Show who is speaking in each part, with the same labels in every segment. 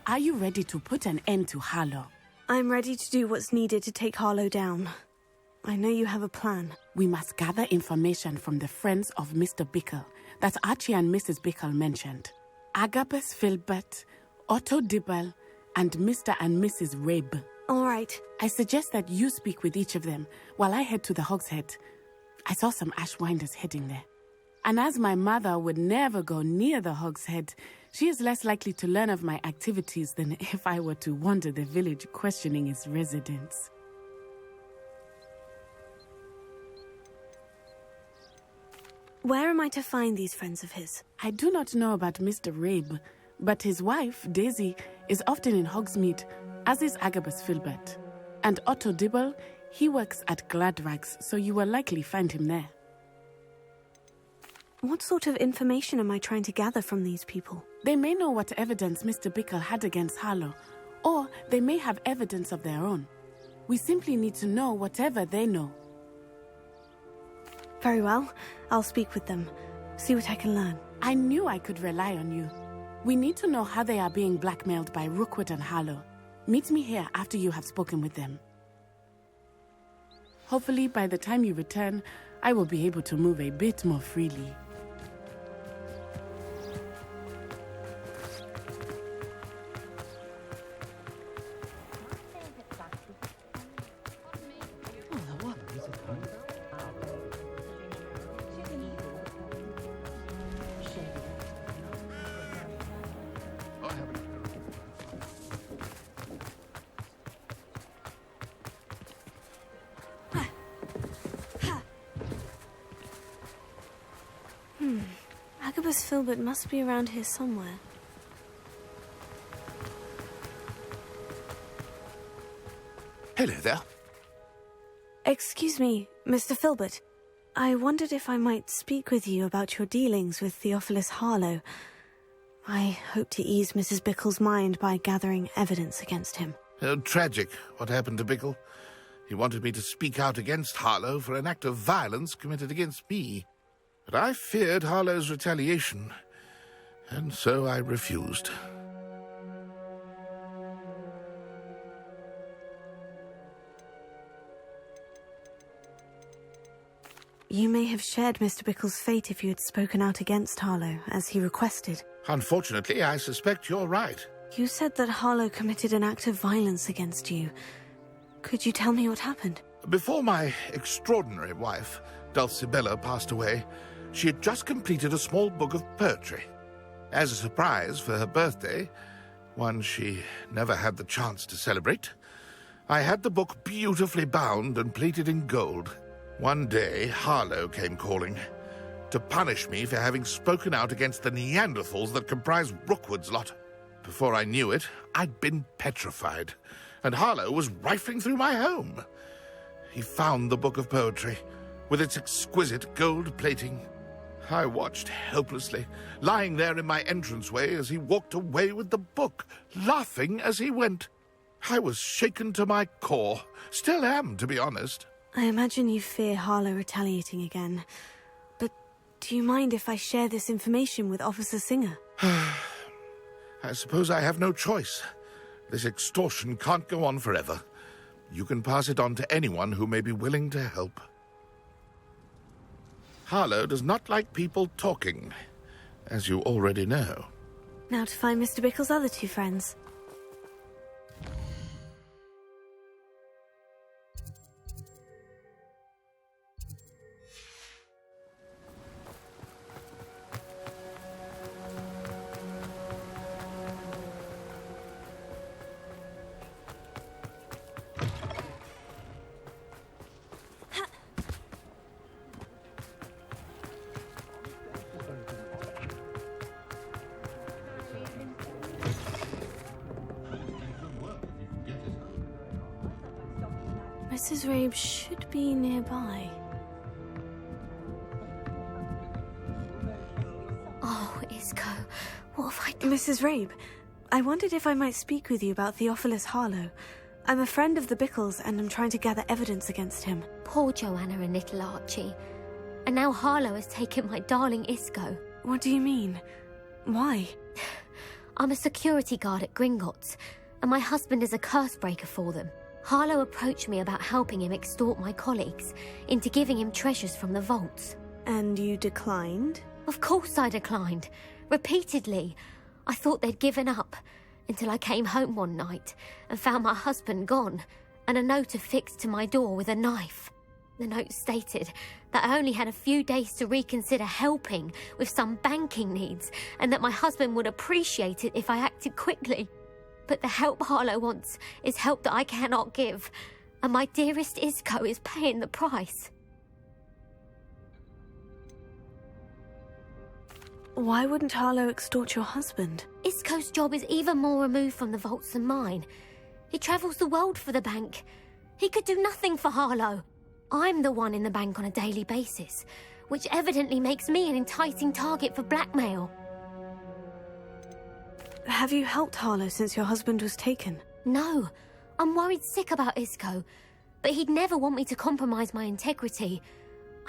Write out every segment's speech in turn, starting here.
Speaker 1: Are you ready to put an end to Harlow?
Speaker 2: I'm ready to do what's needed to take Harlow down. I know you have a plan.
Speaker 1: We must gather information from the friends of Mr. Bickle that Archie and Mrs. Bickle mentioned. Agabus Filbert, Otto Dibble, and Mr. and Mrs. Rabe.
Speaker 2: All right.
Speaker 1: I suggest that you speak with each of them while I head to the Hogshead. I saw some Ashwinders heading there. And as my mother would never go near the Hogshead, she is less likely to learn of my activities than if I were to wander the village questioning its residents.
Speaker 2: Where am I to find these friends of his?
Speaker 1: I do not know about Mr. Rabe, but his wife, Daisy, is often in Hogsmeade, as is Agabus Filbert. And Otto Dibble, he works at Gladrags, so you will likely find him there.
Speaker 2: What sort of information am I trying to gather from these people?
Speaker 1: They may know what evidence Mr. Bickle had against Harlow, or they may have evidence of their own. We simply need to know whatever they know.
Speaker 2: Very well. I'll speak with them. See what I can learn.
Speaker 1: I knew I could rely on you. We need to know how they are being blackmailed by Rookwood and Harlow. Meet me here after you have spoken with them. Hopefully, by the time you return, I will be able to move a bit more freely.
Speaker 2: Agabus Filbert must be around here somewhere.
Speaker 3: Hello there.
Speaker 2: Excuse me, Mr. Filbert. I wondered if I might speak with you about your dealings with Theophilus Harlow. I hope to ease Mrs. Bickle's mind by gathering evidence against him.
Speaker 3: Tragic, what happened to Bickle. He wanted me to speak out against Harlow for an act of violence committed against me. But I feared Harlow's retaliation, and so I refused.
Speaker 2: You may have shared Mr. Bickle's fate if you had spoken out against Harlow, as he requested.
Speaker 3: Unfortunately, I suspect you're right.
Speaker 2: You said that Harlow committed an act of violence against you. Could you tell me what happened?
Speaker 3: Before my extraordinary wife, Dulcibella, passed away, she had just completed a small book of poetry. As a surprise for her birthday, one she never had the chance to celebrate, I had the book beautifully bound and plated in gold. One day, Harlow came calling to punish me for having spoken out against the Neanderthals that comprise Rookwood's lot. Before I knew it, I'd been petrified, and Harlow was rifling through my home. He found the book of poetry, with its exquisite gold plating. I watched helplessly, lying there in my entranceway as he walked away with the book, laughing as he went. I was shaken to my core. Still am, to be honest.
Speaker 2: I imagine you fear Harlow retaliating again. But do you mind if I share this information with Officer Singer?
Speaker 3: I suppose I have no choice. This extortion can't go on forever. You can pass it on to anyone who may be willing to help. Harlow does not like people talking, as you already know.
Speaker 2: Now to find Mr. Bickle's other two friends. Mrs. Rabe should be nearby.
Speaker 4: Oh, Isco, what have I done?
Speaker 2: Mrs. Rabe, I wondered if I might speak with you about Theophilus Harlow. I'm a friend of the Bickles and I'm trying to gather evidence against him.
Speaker 4: Poor Joanna and little Archie. And now Harlow has taken my darling Isco.
Speaker 2: What do you mean? Why?
Speaker 4: I'm a security guard at Gringotts, and my husband is a curse breaker for them. Harlow approached me about helping him extort my colleagues into giving him treasures from the vaults.
Speaker 2: And you declined?
Speaker 4: Of course I declined. Repeatedly. I thought they'd given up, until I came home one night and found my husband gone, and a note affixed to my door with a knife. The note stated that I only had a few days to reconsider helping with some banking needs, and that my husband would appreciate it if I acted quickly. But the help Harlow wants is help that I cannot give, and my dearest Isco is paying the price.
Speaker 2: Why wouldn't Harlow extort your husband?
Speaker 4: Isco's job is even more removed from the vaults than mine. He travels the world for the bank. He could do nothing for Harlow. I'm the one in the bank on a daily basis, which evidently makes me an enticing target for blackmail.
Speaker 2: Have you helped Harlow since your husband was taken?
Speaker 4: No, I'm worried sick about Isco, but he'd never want me to compromise my integrity.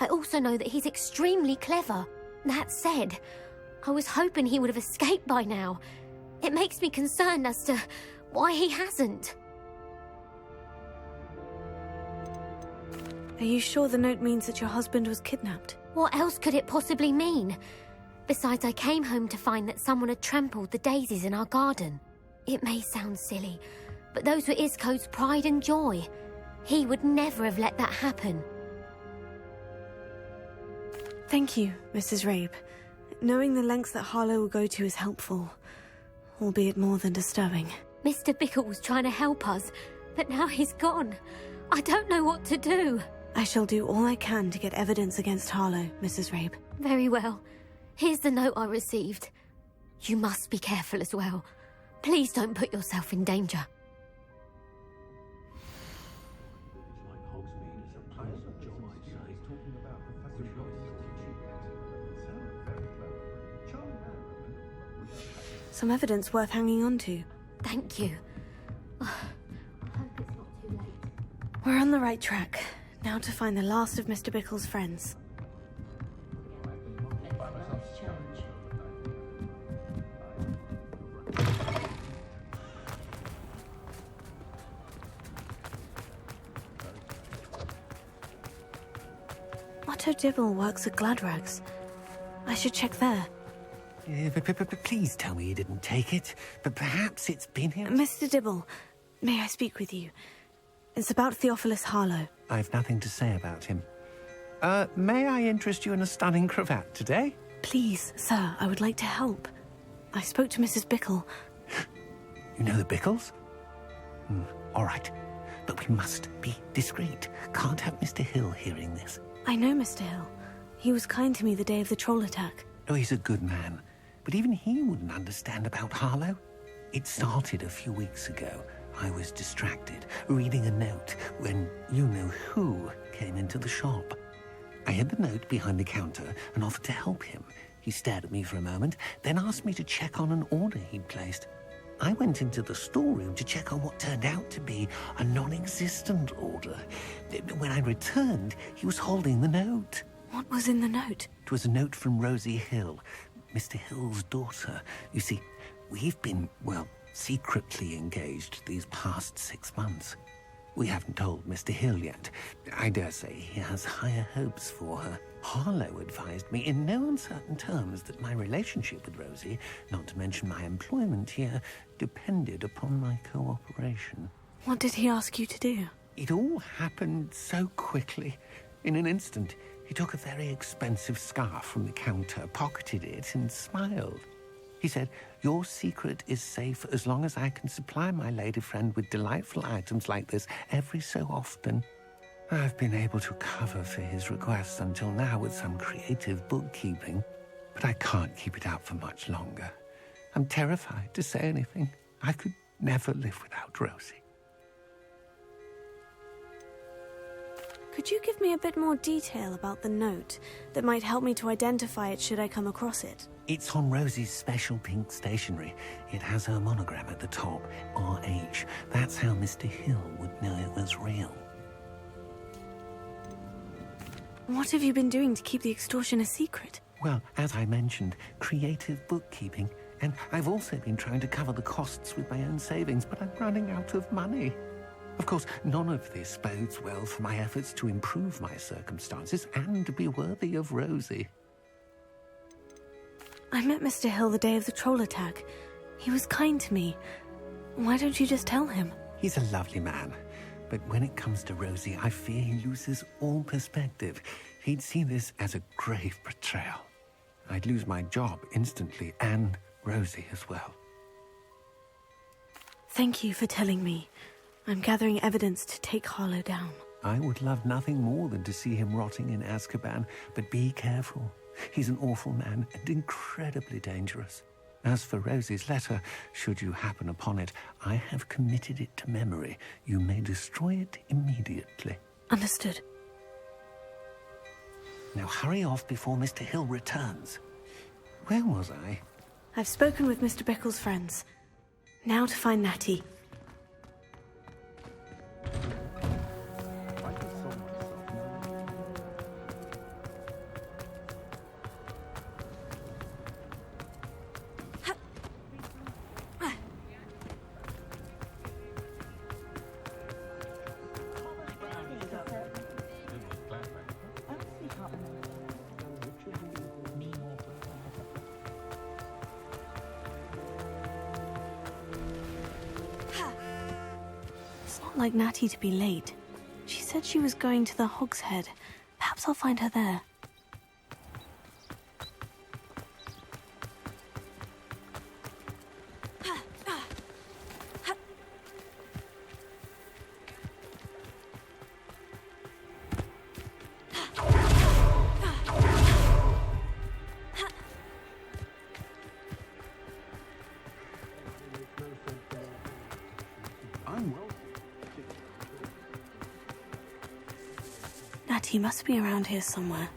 Speaker 4: I also know that he's extremely clever. That said, I was hoping he would have escaped by now. It makes me concerned as to why he hasn't.
Speaker 2: Are you sure the note means that your husband was kidnapped?
Speaker 4: What else could it possibly mean? Besides, I came home to find that someone had trampled the daisies in our garden. It may sound silly, but those were Isco's pride and joy. He would never have let that happen.
Speaker 2: Thank you, Mrs. Rabe. Knowing the lengths that Harlow will go to is helpful, albeit more than disturbing.
Speaker 4: Mr. Bickle was trying to help us, but now he's gone. I don't know what to do.
Speaker 2: I shall do all I can to get evidence against Harlow, Mrs. Rabe.
Speaker 4: Very well. Here's the note I received. You must be careful as well. Please don't put yourself in danger.
Speaker 2: Some evidence worth hanging on to.
Speaker 4: Thank you. I hope it's not too late.
Speaker 2: We're on the right track. Now to find the last of Mr. Bickle's friends. Otto Dibble works at Gladrags. I should check there.
Speaker 5: Please tell me you didn't take it. But perhaps it's been here.
Speaker 2: Mr. Dibble, may I speak with you? It's about Theophilus Harlow.
Speaker 5: I've nothing to say about him. May I interest you in a stunning cravat today?
Speaker 2: Please, sir, I would like to help. I spoke to Mrs. Bickle.
Speaker 5: You know the Bickles? All right. But we must be discreet. Can't have Mr. Hill hearing this.
Speaker 2: I know Mr. Hill. He was kind to me the day of the troll attack.
Speaker 5: Oh, he's a good man. But even he wouldn't understand about Harlow. It started a few weeks ago. I was distracted, reading a note, when you-know-who came into the shop. I hid the note behind the counter and offered to help him. He stared at me for a moment, then asked me to check on an order he'd placed. I went into the storeroom to check on what turned out to be a non-existent order. When I returned, he was holding the note.
Speaker 2: What was in the note?
Speaker 5: It was a note from Rosie Hill, Mr. Hill's daughter. You see, we've been, secretly engaged these past 6 months. We haven't told Mr. Hill yet. I dare say he has higher hopes for her. Harlow advised me in no uncertain terms that my relationship with Rosie, not to mention my employment here, depended upon my cooperation.
Speaker 2: What did he ask you to do?
Speaker 5: It all happened so quickly. In an instant, he took a very expensive scarf from the counter, pocketed it, and smiled. He said, "Your secret is safe as long as I can supply my lady friend with delightful items like this every so often." I've been able to cover for his requests until now with some creative bookkeeping, but I can't keep it up for much longer. I'm terrified to say anything. I could never live without Rosie.
Speaker 2: Could you give me a bit more detail about the note that might help me to identify it should I come across it?
Speaker 5: It's on Rosie's special pink stationery. It has her monogram at the top, RH. That's how Mr. Hill would know it was real.
Speaker 2: What have you been doing to keep the extortion a secret?
Speaker 5: Well, as I mentioned, creative bookkeeping. And I've also been trying to cover the costs with my own savings, but I'm running out of money. Of course, none of this bodes well for my efforts to improve my circumstances and be worthy of Rosie.
Speaker 2: I met Mr. Hill the day of the troll attack. He was kind to me. Why don't you just tell him?
Speaker 5: He's a lovely man. But when it comes to Rosie, I fear he loses all perspective. He'd see this as a grave betrayal. I'd lose my job instantly, and Rosie as well.
Speaker 2: Thank you for telling me. I'm gathering evidence to take Harlow down.
Speaker 5: I would love nothing more than to see him rotting in Azkaban, but be careful. He's an awful man and incredibly dangerous. As for Rosie's letter, should you happen upon it, I have committed it to memory. You may destroy it immediately.
Speaker 2: Understood.
Speaker 5: Now hurry off before Mr. Hill returns. Where was I?
Speaker 2: I've spoken with Mr. Bickle's friends. Now to find Natty. Like Natty to be late. She said she was going to the Hog's Head. Perhaps I'll find her there. Natty must be around here somewhere.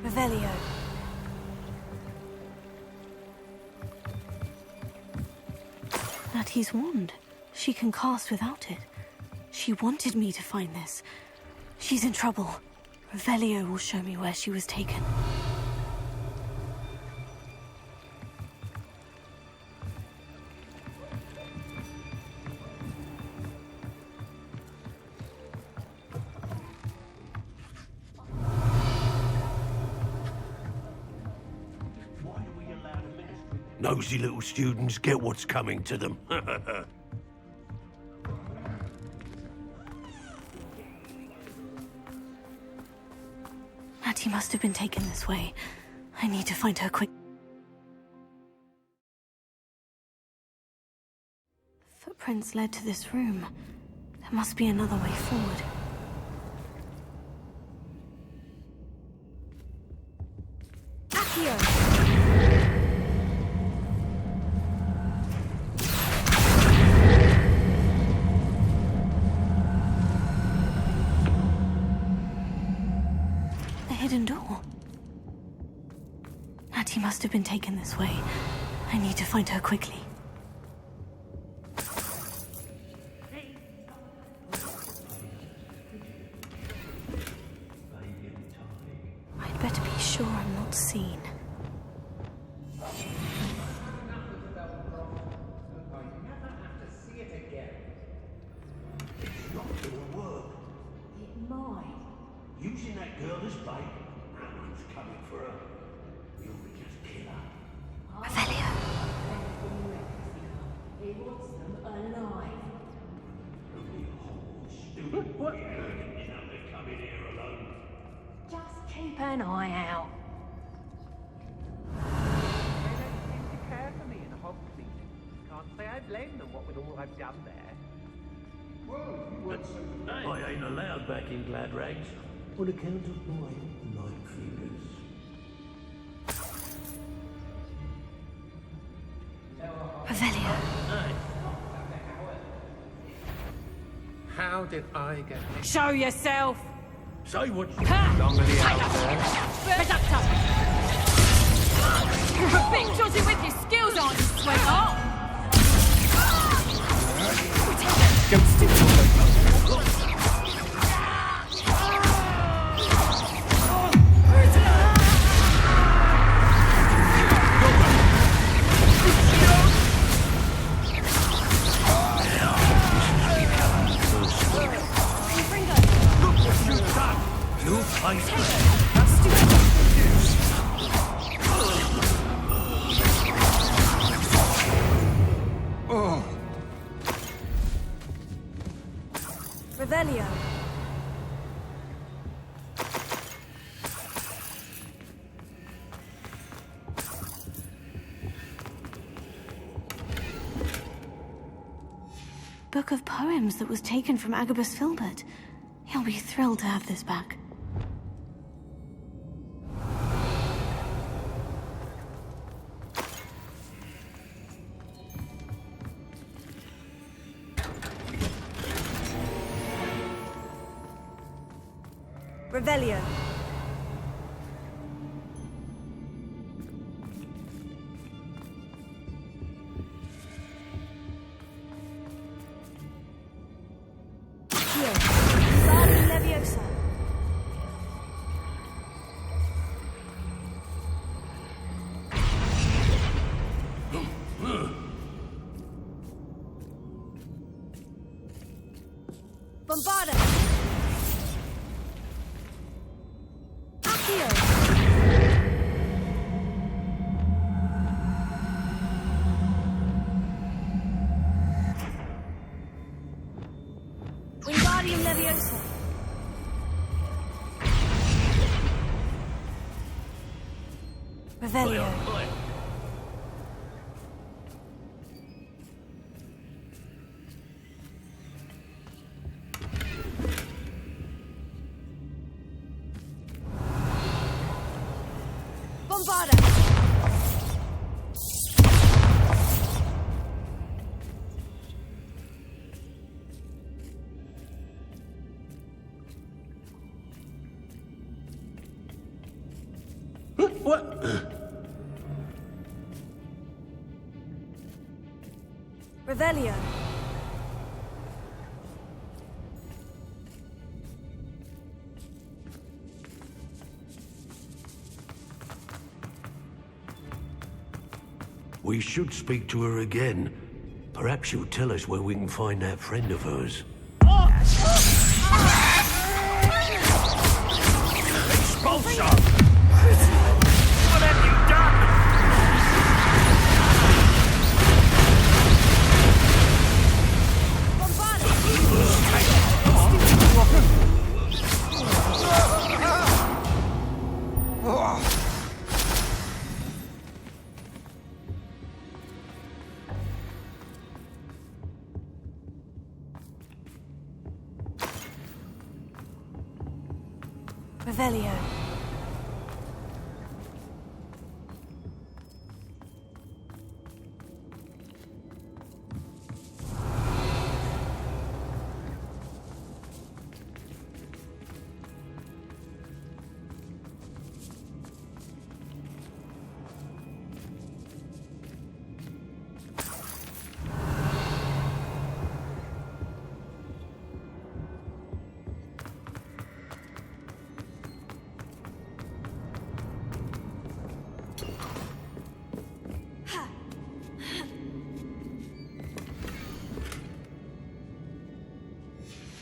Speaker 2: Revelio. Natty's wand. She can cast without it. She wanted me to find this. She's in trouble. Revelio will show me where she was taken.
Speaker 6: Nosy little students get what's coming to them.
Speaker 2: Natty must have been taken this way. I need to find her quick. Footprints led to this room. There must be another way forward. Accio! Hidden door. Natty must have been taken this way. I need to find her quickly. I'd better be sure I'm not seen.
Speaker 6: Using that girl as bait, no one's coming for her. You'll just kill her.
Speaker 2: Revelio.
Speaker 7: He wants them alive.
Speaker 6: Stupid. What? You know they're coming here alone.
Speaker 7: Just keep an eye out.
Speaker 8: They don't seem to care for me in Hogsmeade. Can't say I blame them, what with all I've done there.
Speaker 6: I ain't allowed back in Glad Rags on account of my light fingers.
Speaker 2: Revelio.
Speaker 5: How did I get this?
Speaker 7: Show yourself!
Speaker 6: Say what you
Speaker 5: Somebody out there?
Speaker 7: Reductor! You're a bit dodgy with your skills, aren't you, sweetheart?
Speaker 2: book of poems that was taken from Agabus Filbert. He'll be thrilled to have this back. Revelio. Leviosa. Bombarda. Accio. Wingardium Leviosa. Revelio. Bombarda.
Speaker 6: What?
Speaker 2: Revelio.
Speaker 6: We should speak to her again. Perhaps she'll tell us where we can find that friend of hers. Expulsor! What have you done?
Speaker 2: Revelio.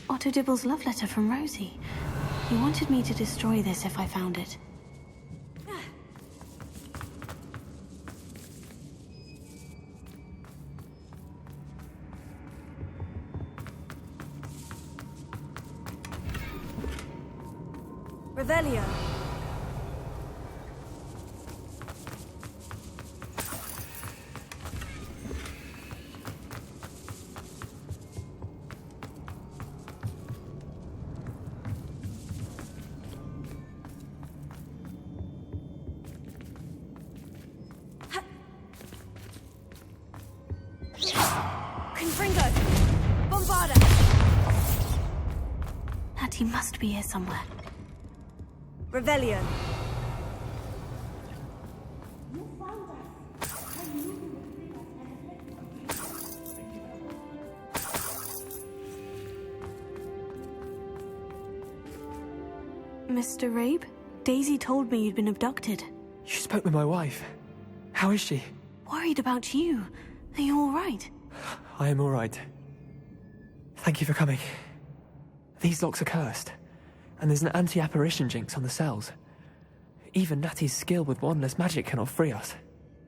Speaker 2: Otto Dibble's love letter from Rosie. He wanted me to destroy this if I found it. Revelio. Confringo! Bombarda! Natty must be here somewhere. Revelio. Mr. Rabe? Daisy told me you'd been abducted.
Speaker 9: You spoke with my wife. How is she?
Speaker 2: Worried about you. Are you all right?
Speaker 9: I am all right. Thank you for coming. These locks are cursed, and there's an anti-apparition jinx on the cells. Even Natty's skill with wandless magic cannot free us.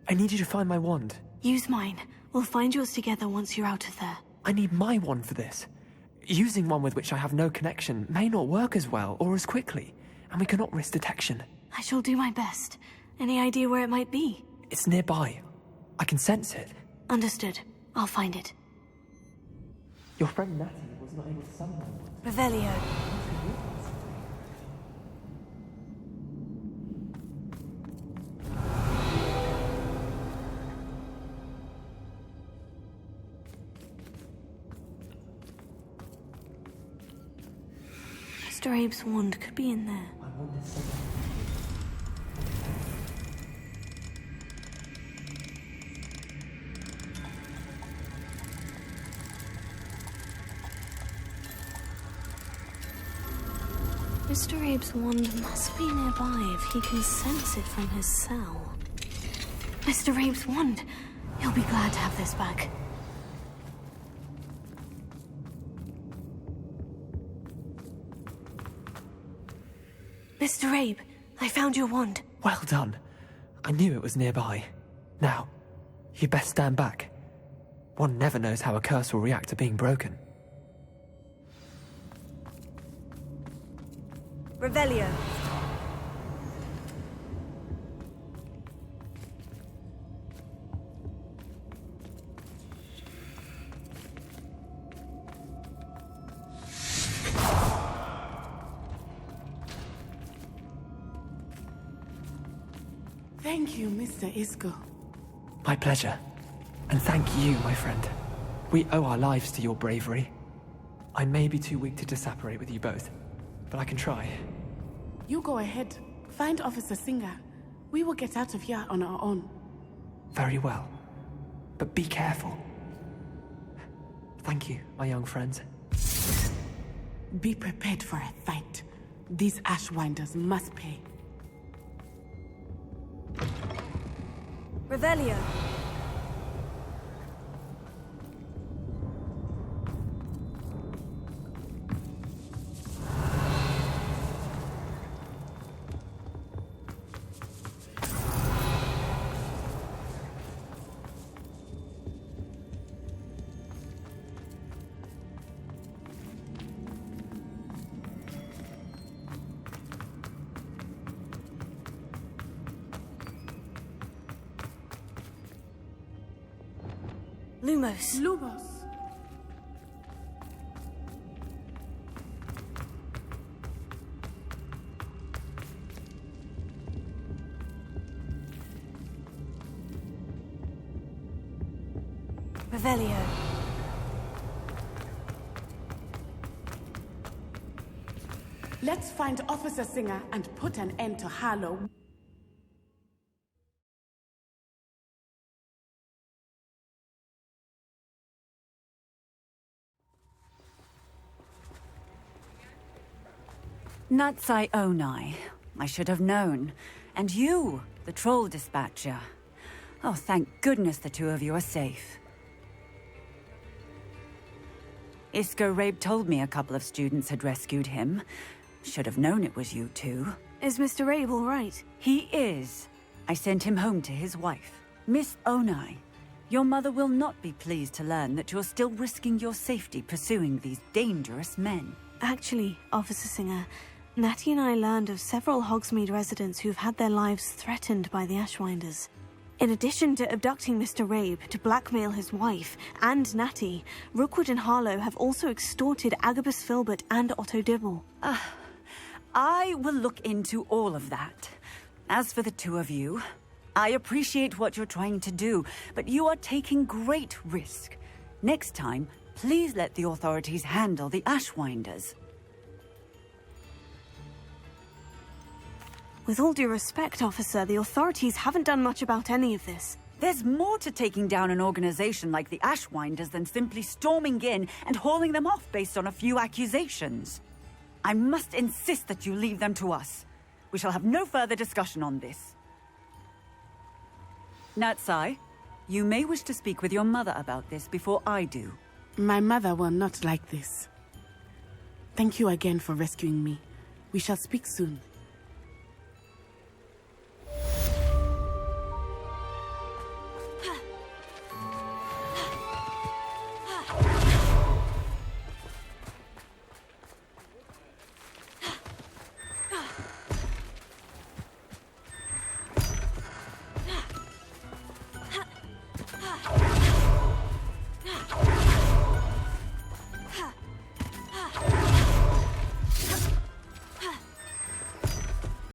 Speaker 9: I need you to find my wand.
Speaker 2: Use mine. We'll find yours together once you're out of there.
Speaker 9: I need my wand for this. Using one with which I have no connection may not work as well or as quickly, and we cannot risk detection.
Speaker 2: I shall do my best. Any idea where it might be?
Speaker 9: It's nearby. I can sense it.
Speaker 2: Understood. I'll find it.
Speaker 9: Your friend Natty was not able to summon them.
Speaker 2: Revelio. Mr. Abe's wand could be in there.
Speaker 9: My wand is so
Speaker 2: Mr. Abe's wand must be nearby if he can sense it from his cell. Mr. Abe's wand! He'll be glad to have this back. Mr. Abe, I found your wand.
Speaker 9: well done. I knew it was nearby. Now, you best stand back. One never knows how a curse will react to being broken.
Speaker 2: Revelio.
Speaker 1: Thank you, Mr. Isco.
Speaker 9: My pleasure. And thank you, my friend. We owe our lives to your bravery. I may be too weak to disapparate with you both, but I can try.
Speaker 1: You go ahead. Find Officer Singer. We will get out of here on our own.
Speaker 9: Very well. But be careful. Thank you, my young friends.
Speaker 1: Be prepared for a fight. These Ashwinders must pay.
Speaker 2: Revelio. Lumos.
Speaker 1: Lumos.
Speaker 2: Revelio.
Speaker 1: Let's find Officer Singer and put an end to Harlow.
Speaker 10: Natsai Onai. I should have known. And you, the troll dispatcher. Oh, thank goodness the two of you are safe. Isco Rabe told me a couple of students had rescued him. Should have known it was you two.
Speaker 2: Is Mr. Rabe all right?
Speaker 10: He is. I sent him home to his wife. Miss Onai, your mother will not be pleased to learn that you're still risking your safety pursuing these dangerous men.
Speaker 2: Actually, Officer Singer, Natty and I learned of several Hogsmeade residents who've had their lives threatened by the Ashwinders. In addition to abducting Mr. Rabe to blackmail his wife and Natty, Rookwood and Harlow have also extorted Agabus Filbert and Otto Dibble.
Speaker 10: I will look into all of that. As for the two of you, I appreciate what you're trying to do, but you are taking great risk. Next time, please let the authorities handle the Ashwinders.
Speaker 2: With all due respect, officer, the authorities haven't done much about any of this.
Speaker 10: There's more to taking down an organization like the Ashwinders than simply storming in and hauling them off based on a few accusations. I must insist that you leave them to us. We shall have no further discussion on this. Natsai, you may wish to speak with your mother about this before I do.
Speaker 1: My mother will not like this. Thank you again for rescuing me. We shall speak soon.